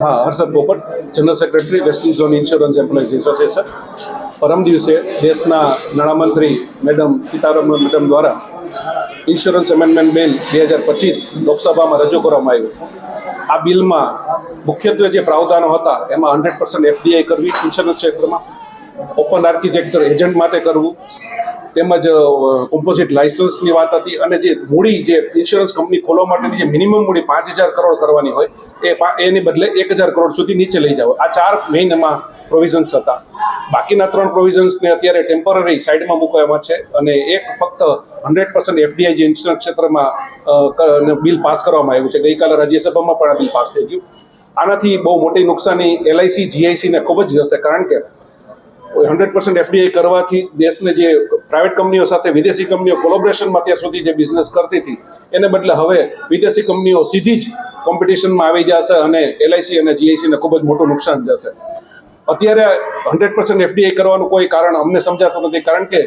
હા, Harshad Popat, general secretary western zone insurance employees association. પરમ દિવસે દેશના નાણામંત્રી મેડમ સીતારમણ મેડમ દ્વારા ઇન્સ્યોરન્સ એમેન્ડમેન્ટ બિલ 2025 લોકસભામાં રજૂ કરવામાં આવ્યું. આ બિલમાં મુખ્યત્વે જે પ્રાવધાનો હતા એમાં 100% એફડીઆઈ કરવી ઇન્સ્યોરન્સ ક્ષેત્રમાં, ઓપન આર્કિટેક્ચર એજન્ટ માટે કરવું, તેમજ કોમ્પોઝિટ લાઇસન્સની વાત હતી, અને જે મૂડી જે ઇન્સ્યોરન્સ કંપની ખોલવા માટેની જે મિનિમમ મૂડી 5,000 કરોડ કરવાની હોય એની બદલે 1,000 કરોડ સુધી નીચે લઈ જાવ. આ 4 મેઇન એમાં પ્રોવિઝન્સ હતા. બાકીના 3 પ્રોવિઝન્સને અત્યારે ટેમ્પરરી સાઇડમાં મૂકવામાં છે અને એક ફક્ત 100% એફડીઆઈ જે ઇન્સ્યોરન્સ ક્ષેત્રમાં બિલ પાસ કરવામાં આવ્યું છે. ગઈકાલે રાજ્યસભામાં પણ આ બિલ પાસ થઈ ગયું. આનાથી બહુ મોટી નુકસાની એલઆઈસી જીઆઈસીને ખૂબ જ જશે, કારણ કે 100% એફડીઆઈ કરવાથી દેશને જે પ્રાઇવેટ કંપનીઓ સાથે વિદેશી કંપનીઓ કોલોબરેશનમાં અત્યાર સુધી જે બિઝનેસ કરતી હતી એને બદલે હવે વિદેશી કંપનીઓ સીધી જ કોમ્પિટિશનમાં આવી જશે અને એલઆઈસી અને જીઆઈસીને ખૂબ જ મોટું નુકસાન જશે. અત્યારે 100% એફડીઆઈ કરવાનું કોઈ કારણ અમને સમજાતું નથી, કારણ કે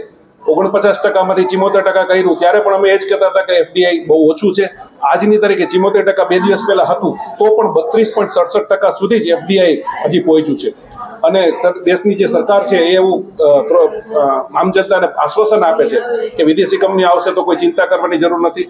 49%માંથી 74% કર્યું ત્યારે પણ અમે એ જ કહેતા હતા કે એફડીઆઈ બહુ ઓછું છે. આજની તારીખે 74% 2 દિવસ પહેલા હતું તો પણ 32.67% સુધી જ એફડીઆઈ હજી પહોંચ્યું છે. અને દેશની જે સરકાર છે એ એવું આમ જનતાને આશ્વાસન આપે છે કે વિદેશી કંપની આવશે તો કોઈ ચિંતા કરવાની જરૂર નથી,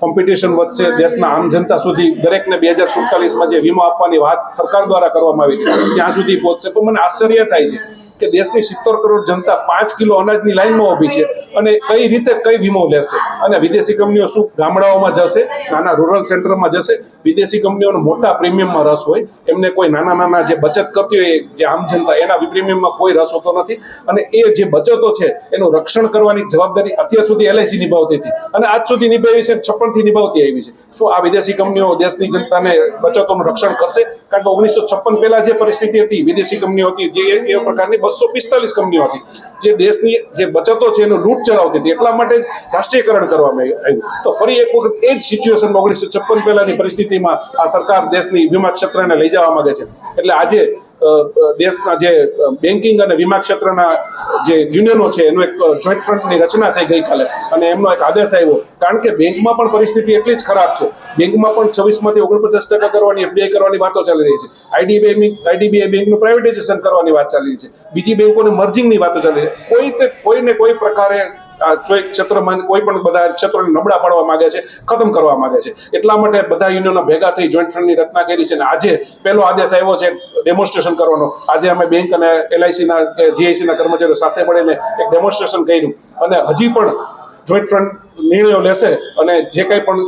કોમ્પિટિશન વધશે, દેશના આમ જનતા સુધી દરેકને 2047માં જે વીમો આપવાની વાત સરકાર દ્વારા કરવામાં આવી હતી ત્યાં સુધી પહોંચશે. તો મને આશ્ચર્ય થાય છે કે દેશની 70 કરોડ જનતા 5 કિલો અનાજની લાઈનમાં ઊભી છે અને કઈ રીતે કઈ વીમો લેશે? અને વિદેશી કંપનીઓ શું ગામડાઓમાં જશે, નાના રૂરલ સેન્ટરમાં જશે? વિદેશી કંપનીઓનો મોટા પ્રીમિયમમાં રસ હોય, એમને કોઈ નાના જે બચત કરતી હોય જે આમ જનતા એના પ્રીમિયમમાં કોઈ રસ હોતો નથી. અને એ જે બચતો છે એનું રક્ષણ કરવાની જવાબદારી અત્યાર સુધી એલઆઈસી નિભાવતી હતી અને આજ સુધી નિભાવી છે, 56થી નિભાવતી આવી છે. શું આ વિદેશી કંપનીઓ દેશની જનતાને બચતોનું રક્ષણ કરશે? કારણ કે 1956 પહેલા જે પરિસ્થિતિ હતી, વિદેશી કંપનીઓ હતી જે એ પ્રકારની 245 કંપનીઓ હતી જે દેશની જે બચતો છે એનું લૂંટ ચલાવતી હતી. એટલા માટે જ રાષ્ટ્રીયકરણ કરવામાં આવ્યું. તો ફરી એક વખત એ જ સિચ્યુએશનમાં 1956 પહેલાની પરિસ્થિતિમાં આ સરકાર દેશની વીમા ક્ષેત્રને લઈ જવા માંગે છે. એટલે આજે દેશના જે બેન્કિંગ અને વીમા ક્ષેત્રના જે યુનિયનો છે એનું એક જોઈન્ટ ફ્રન્ટની રચના થઈ ગઈકાલે અને એમનો એક આદેશ આવ્યો. કારણ કે બેંકમાં પણ પરિસ્થિતિ એટલી જ ખરાબ છે. બેંકમાં પણ 26માંથી 49% કરવાની એફડીઆઈ કરવાની વાતો ચાલી રહી છે. આઈડીબીઆઈ બેંકનું પ્રાઇવેટાઇઝેશન કરવાની વાત ચાલી રહી છે. બીજી બેંકોને મર્જિંગની વાતો ચાલી રહી છે. કોઈને કોઈ પ્રકારે આ ક્ષેત્રમાં કોઈ પણ બધા ક્ષેત્રોને નબળા પાડવા માંગે છે, ખતમ કરવા માંગે છે. એટલા માટે બધા યુનિયનો ભેગા થઈ જોઈન્ટ ફ્રન્ટની રચના કરી છે અને આજે પહેલો આદેશ આવ્યો છે ડેમોન્સ્ટ્રેશન કરવાનો. આજે અમે બેંક અને એલઆઈસીના કે જીઆઈસીના કર્મચારીઓ સાથે મળીને એક ડેમોન્સ્ટ્રેશન કર્યું અને હજી પણ જોઈન્ટ ફ્રન્ટ નિર્ણયો લેશે અને જે કંઈ પણ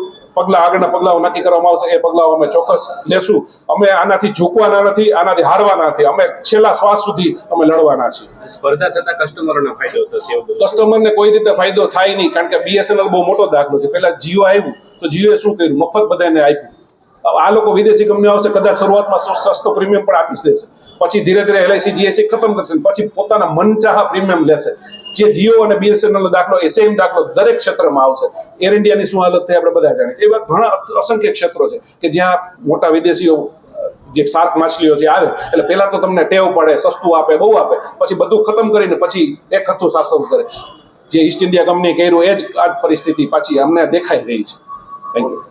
આગળના પગલાઓ નક્કી કરવામાં આવશે એ પગલાઓ અમે ચોક્કસ લેશું. અમે આનાથી ઝૂકવાના નથી, આનાથી હારવાના નથી. અમે છેલ્લા શ્વાસ સુધી અમે લડવાના છીએ. સ્પર્ધા થતા કસ્ટમરોને ફાયદો થશે? કસ્ટમરને કોઈ રીતે ફાયદો થાય નહીં, કારણ કે બીએસએનએલ બહુ મોટો દાખલો છે. પહેલા જીઓ આવ્યું તો જીઓએ શું કર્યું? મફત બધાને આપ્યું. આ લોકો વિદેશી કંપનીઓ આવશે, કદાચ શરૂઆતમાં સસ્તો પ્રીમિયમ પણ આપી દેશે, પછી ધીરે ધીરે એલઆઈસી જીઆઈસી ખતમ કરશે, પછી પોતાના મનચાહા પ્રીમિયમ લેશે. જે જીઓ અને બીએસએનએલ નો દાખલો એ સેમ દાખલો દરેક ક્ષેત્રમાં આવશે. એર ઇન્ડિયાની શું હાલત થઈ આપણે બધા જાણીએ. એવા ઘણા અસંખ્ય ક્ષેત્રો છે કે જ્યાં મોટા વિદેશીઓ જે શાર્ક માછલીઓ જે આવે એટલે પહેલા તો તમને ટેવ પડે, સસ્તું આપે, બહુ આપે, પછી બધું ખતમ કરીને પછી એક હતું શાસન કરે. જે ઈસ્ટ ઇન્ડિયા કંપની કર્યું એ જ આ પરિસ્થિતિ પાછી અમને દેખાઈ રહી છે. Thank you.